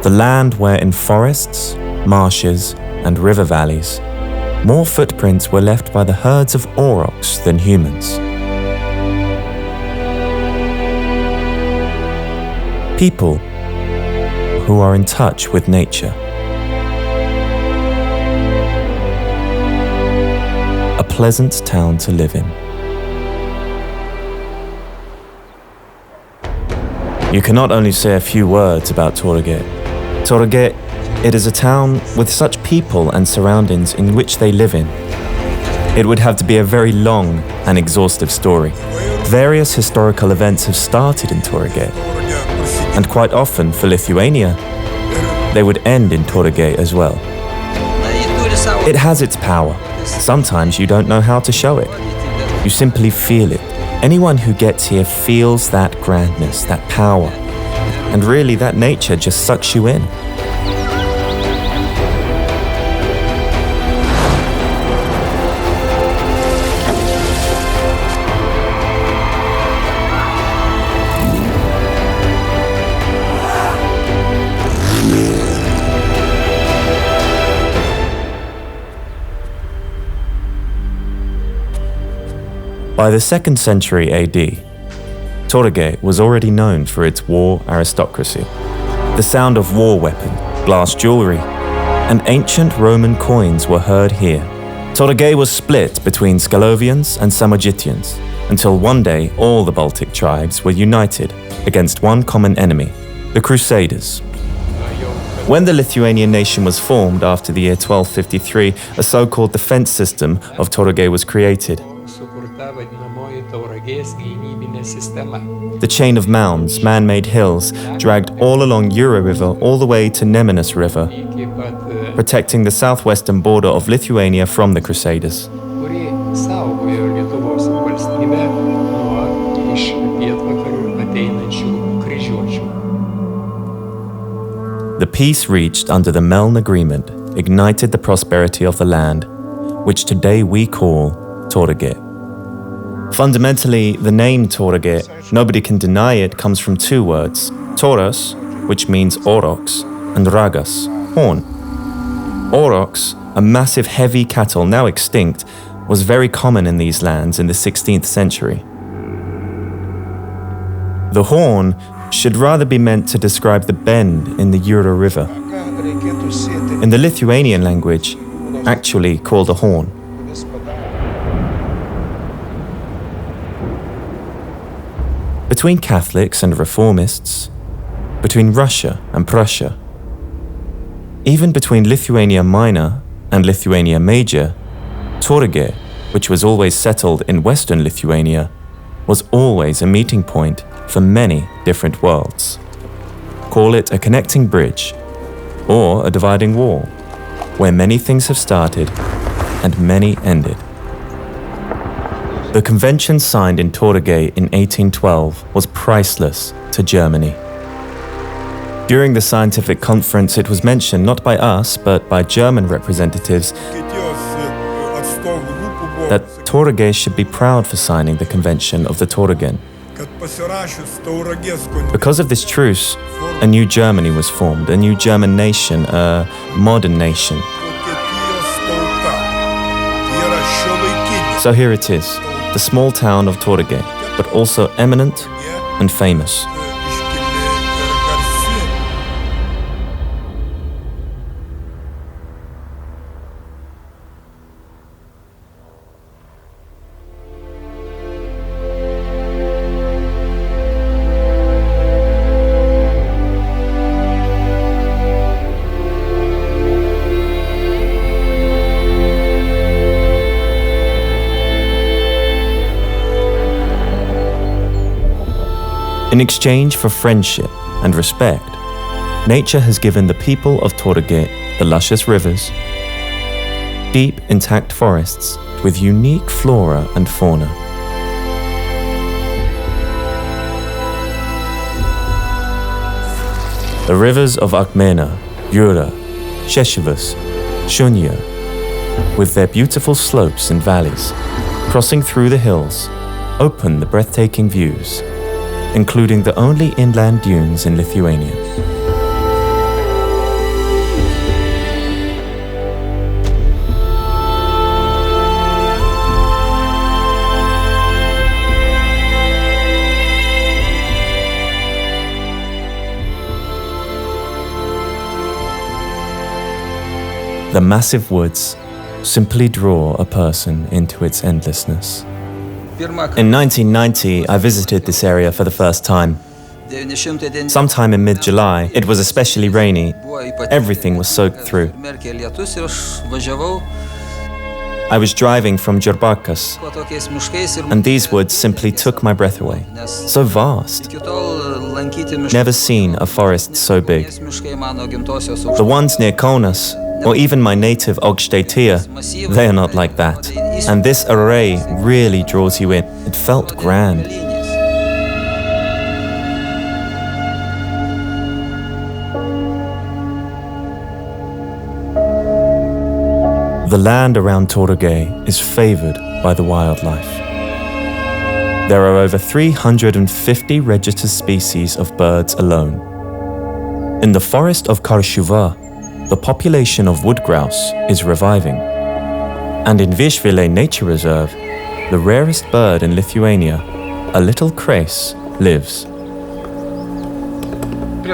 the land where in forests, marshes, and river valleys, more footprints were left by the herds of aurochs than humans. People who are in touch with nature. A pleasant town to live in. You cannot only say a few words about Tauragė. Tauragė, it is a town with such people and surroundings in which they live in. It would have to be a very long and exhaustive story. Various historical events have started in Tauragė, and quite often for Lithuania, they would end in Tauragė as well. It has its power. Sometimes you don't know how to show it. You simply feel it. Anyone who gets here feels that grandness, that power. And really, that nature just sucks you in. By the 2nd century AD, Tauragė was already known for its war aristocracy. The sound of war weapon, glass jewelry, and ancient Roman coins were heard here. Tauragė was split between Scalovians and Samogitians, until one day all the Baltic tribes were united against one common enemy, the Crusaders. When the Lithuanian nation was formed after the year 1253, a so-called defense system of Tauragė was created. The chain of mounds, man-made hills, dragged all along Jūra River all the way to Nemunas River, protecting the southwestern border of Lithuania from the Crusaders. The peace reached under the Meln Agreement ignited the prosperity of the land, which today we call Tauragė. Fundamentally, the name Tauragė, nobody can deny it, comes from two words, Tauras, which means aurochs, and ragas, horn. Aurochs, a massive heavy cattle now extinct, was very common in these lands in the 16th century. The horn should rather be meant to describe the bend in the Jūra River. In the Lithuanian language, actually called a horn. Between Catholics and Reformists, between Russia and Prussia, even between Lithuania Minor and Lithuania Major, Tauragė, which was always settled in western Lithuania, was always a meeting point for many different worlds. Call it a connecting bridge, or a dividing wall, where many things have started and many ended. The convention signed in Tauragė in 1812 was priceless to Germany. During the scientific conference, it was mentioned not by us, but by German representatives, that Tauragė should be proud for signing the Convention of the Tauragė. Because of this truce, a new Germany was formed, a new German nation, a modern nation. So here it is, the small town of Tauragė, but also eminent and famous. In exchange for friendship and respect, nature has given the people of Tauragė the luscious rivers, deep intact forests with unique flora and fauna. The rivers of Akmena, Jūra, Šešuvas, Šuņa, with their beautiful slopes and valleys, crossing through the hills, open the breathtaking views, including the only inland dunes in Lithuania. The massive woods simply draw a person into its endlessness. In 1990, I visited this area for the first time. Sometime in mid-July, it was especially rainy. Everything was soaked through. I was driving from Jurbarkas, and these woods simply took my breath away. So vast. Never seen a forest so big. The ones near Kaunas, or even my native Aukštaitija, they are not like that. And this array really draws you in. It felt grand. The land around Tauragė is favored by the wildlife. There are over 350 registered species of birds alone. In the forest of Karshuva, the population of wood grouse is reviving. And in Viešvilė Nature Reserve, the rarest bird in Lithuania, a little crase, lives.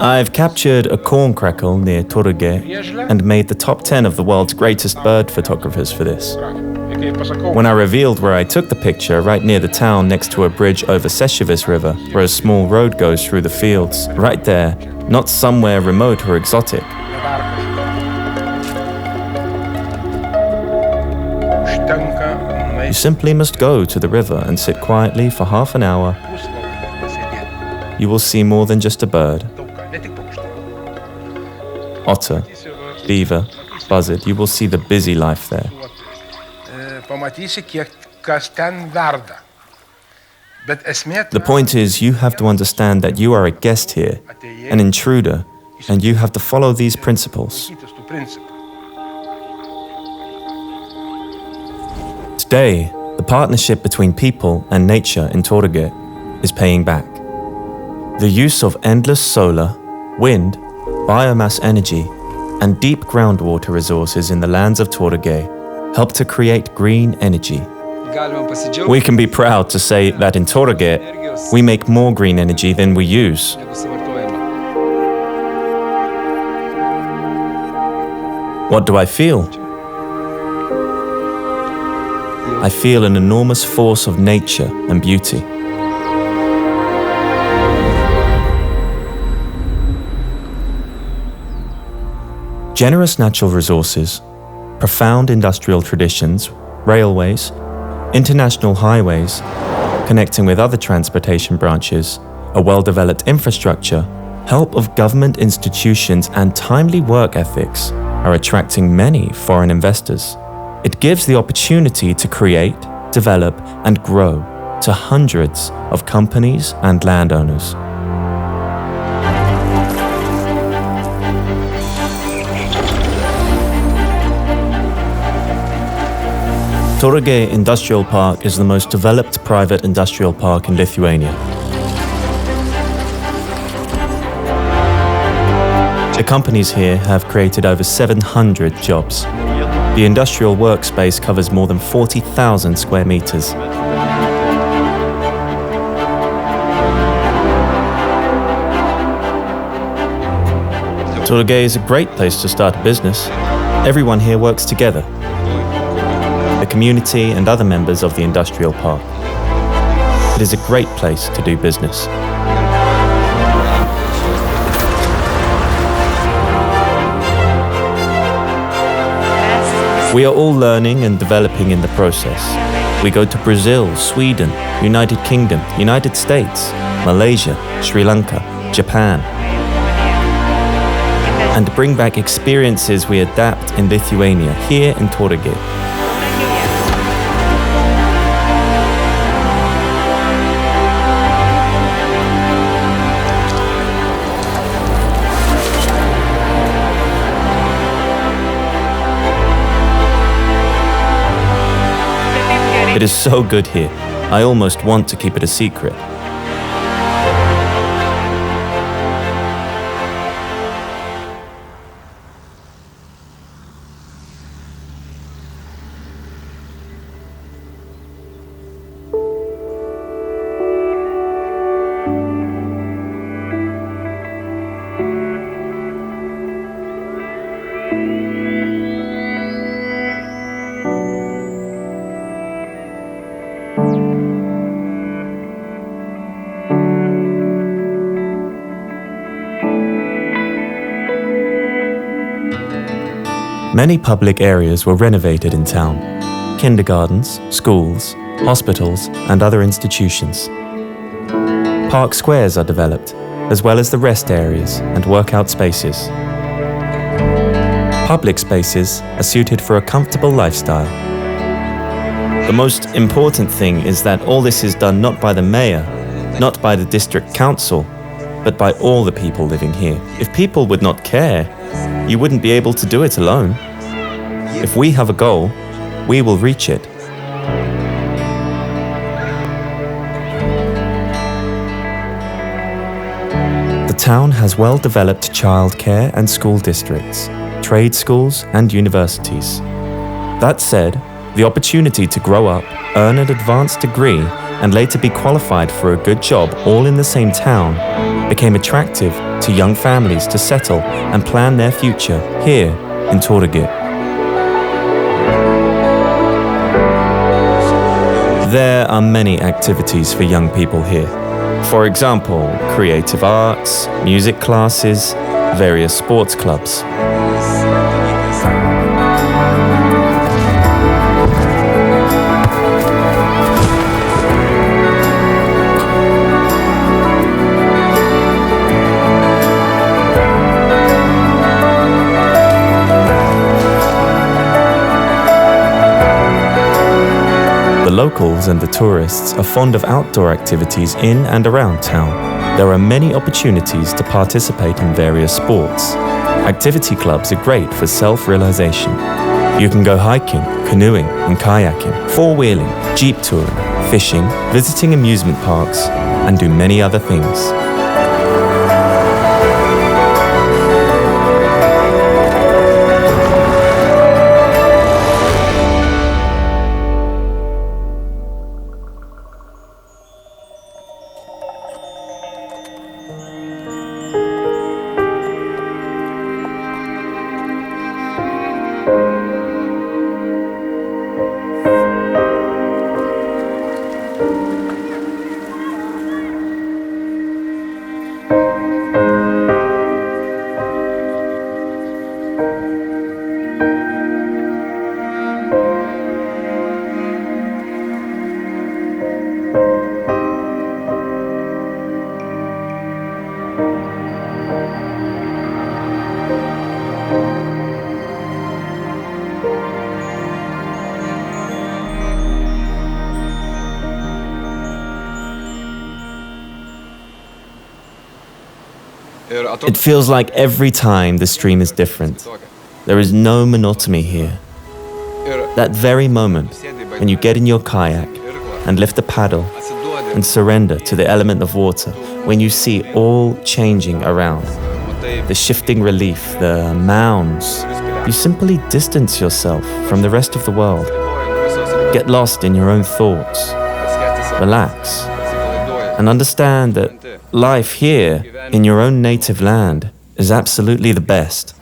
I've captured a corn crackle near Tauragė and made the top 10 of the world's greatest bird photographers for this. When I revealed where I took the picture, right near the town next to a bridge over Seševis River, where a small road goes through the fields, right there, not somewhere remote or exotic. You simply must go to the river and sit quietly for half an hour. You will see more than just a bird. Otter, beaver, buzzard, you will see the busy life there. The point is, you have to understand that you are a guest here, an intruder, and you have to follow these principles. Today, the partnership between people and nature in Tauragė is paying back. The use of endless solar, wind, biomass energy, and deep groundwater resources in the lands of Tauragė help to create green energy. We can be proud to say that in Tauragė, we make more green energy than we use. What do I feel? I feel an enormous force of nature and beauty. Generous natural resources, profound industrial traditions, railways, international highways, connecting with other transportation branches, a well-developed infrastructure, help of government institutions and timely work ethics are attracting many foreign investors. It gives the opportunity to create, develop, and grow to hundreds of companies and landowners. Tauragė Industrial Park is the most developed private industrial park in Lithuania. The companies here have created over 700 jobs. The industrial workspace covers more than 40,000 square meters. Tauragė is a great place to start a business. Everyone here works together. The community and other members of the industrial park. It is a great place to do business. We are all learning and developing in the process. We go to Brazil, Sweden, United Kingdom, United States, Malaysia, Sri Lanka, Japan, and bring back experiences we adapt in Lithuania, here in Tauragė. It is so good here. I almost want to keep it a secret. Many public areas were renovated in town: kindergartens, schools, hospitals, and other institutions. Park squares are developed, as well as the rest areas and workout spaces. Public spaces are suited for a comfortable lifestyle. The most important thing is that all this is done not by the mayor, not by the district council, but by all the people living here. If people would not care, you wouldn't be able to do it alone. If we have a goal, we will reach it. The town has well-developed childcare and school districts, trade schools and universities. That said, the opportunity to grow up, earn an advanced degree, and later be qualified for a good job all in the same town became attractive to young families to settle and plan their future here in Tauragė. There are many activities for young people here. For example, creative arts, music classes, various sports clubs. The locals and the tourists are fond of outdoor activities in and around town. There are many opportunities to participate in various sports. Activity clubs are great for self-realization. You can go hiking, canoeing and kayaking, four-wheeling, jeep touring, fishing, visiting amusement parks, and do many other things. It feels like every time the stream is different. There is no monotony here. That very moment when you get in your kayak and lift the paddle and surrender to the element of water, when you see all changing around, the shifting relief, the mounds, you simply distance yourself from the rest of the world. Get lost in your own thoughts. Relax. And understand that life here in your own native land is absolutely the best.